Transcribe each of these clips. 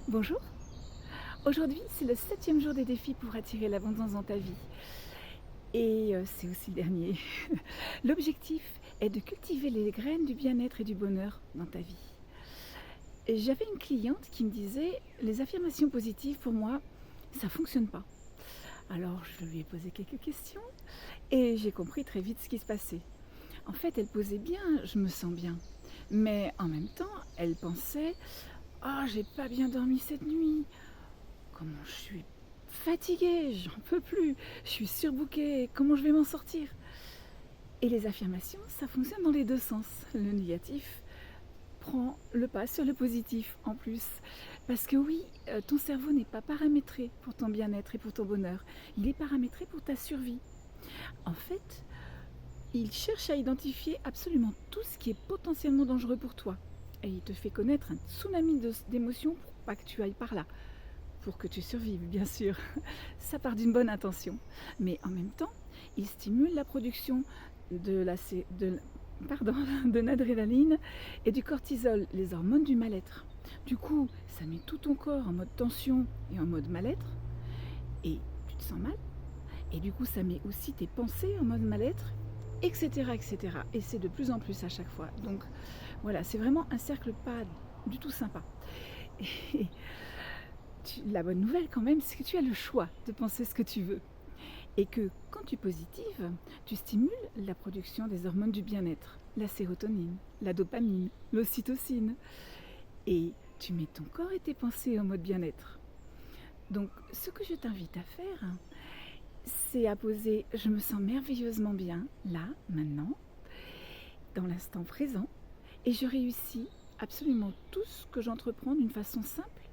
Bonjour, aujourd'hui c'est le 7e jour des défis pour attirer l'abondance dans ta vie et c'est aussi le dernier. L'objectif est de cultiver les graines du bien-être et du bonheur dans ta vie. Et j'avais une cliente qui me disait: «Les affirmations positives pour moi, ça fonctionne pas». Alors je lui ai posé quelques questions et j'ai compris très vite ce qui se passait. En fait, elle posait bien: «Je me sens bien», mais en même temps, elle pensait: «Ah, j'ai pas bien dormi cette nuit. Comment je suis fatiguée, j'en peux plus, je suis surbookée, comment je vais m'en sortir?» Et les affirmations, ça fonctionne dans les 2 sens. Le négatif prend le pas sur le positif en plus. Parce que oui, ton cerveau n'est pas paramétré pour ton bien-être et pour ton bonheur. Il est paramétré pour ta survie. En fait, il cherche à identifier absolument tout ce qui est potentiellement dangereux pour toi. Et il te fait connaître un tsunami d'émotions pour pas que tu ailles par là. Pour que tu survives, bien sûr. Ça part d'une bonne intention. Mais en même temps, il stimule la production de la pardon, de l'adrénaline et du cortisol, les hormones du mal-être. Du coup, ça met tout ton corps en mode tension et en mode mal-être, et tu te sens mal. Et du coup, ça met aussi tes pensées en mode mal-être, etc., etc. Et c'est de plus en plus à chaque fois. Donc voilà, c'est vraiment un cercle pas du tout sympa. Et la bonne nouvelle quand même, c'est que tu as le choix de penser ce que tu veux. Et que quand tu positives, tu stimules la production des hormones du bien-être, la sérotonine, la dopamine, l'ocytocine. Et tu mets ton corps et tes pensées en mode bien-être. Donc ce que je t'invite à faire, c'est à poser «je me sens merveilleusement bien, là, maintenant, dans l'instant présent, et je réussis absolument tout ce que j'entreprends d'une façon simple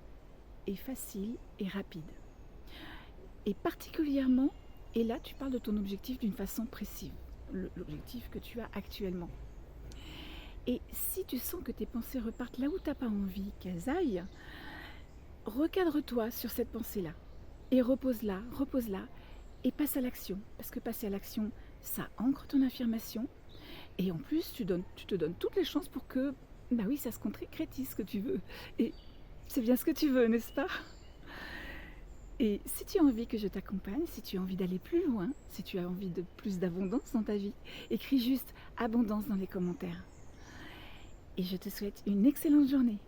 et facile et rapide». Et particulièrement, et là tu parles de ton objectif d'une façon précise, l'objectif que tu as actuellement. Et si tu sens que tes pensées repartent là où tu n'as pas envie qu'elles aillent, recadre-toi sur cette pensée-là. Et repose-la, et passe à l'action. Parce que passer à l'action, ça ancre ton affirmation. Et en plus, tu te donnes toutes les chances pour que, bah oui, ça se concrétise ce que tu veux. Et c'est bien ce que tu veux, n'est-ce pas? Et si tu as envie que je t'accompagne, si tu as envie d'aller plus loin, si tu as envie de plus d'abondance dans ta vie, écris juste abondance dans les commentaires. Et je te souhaite une excellente journée.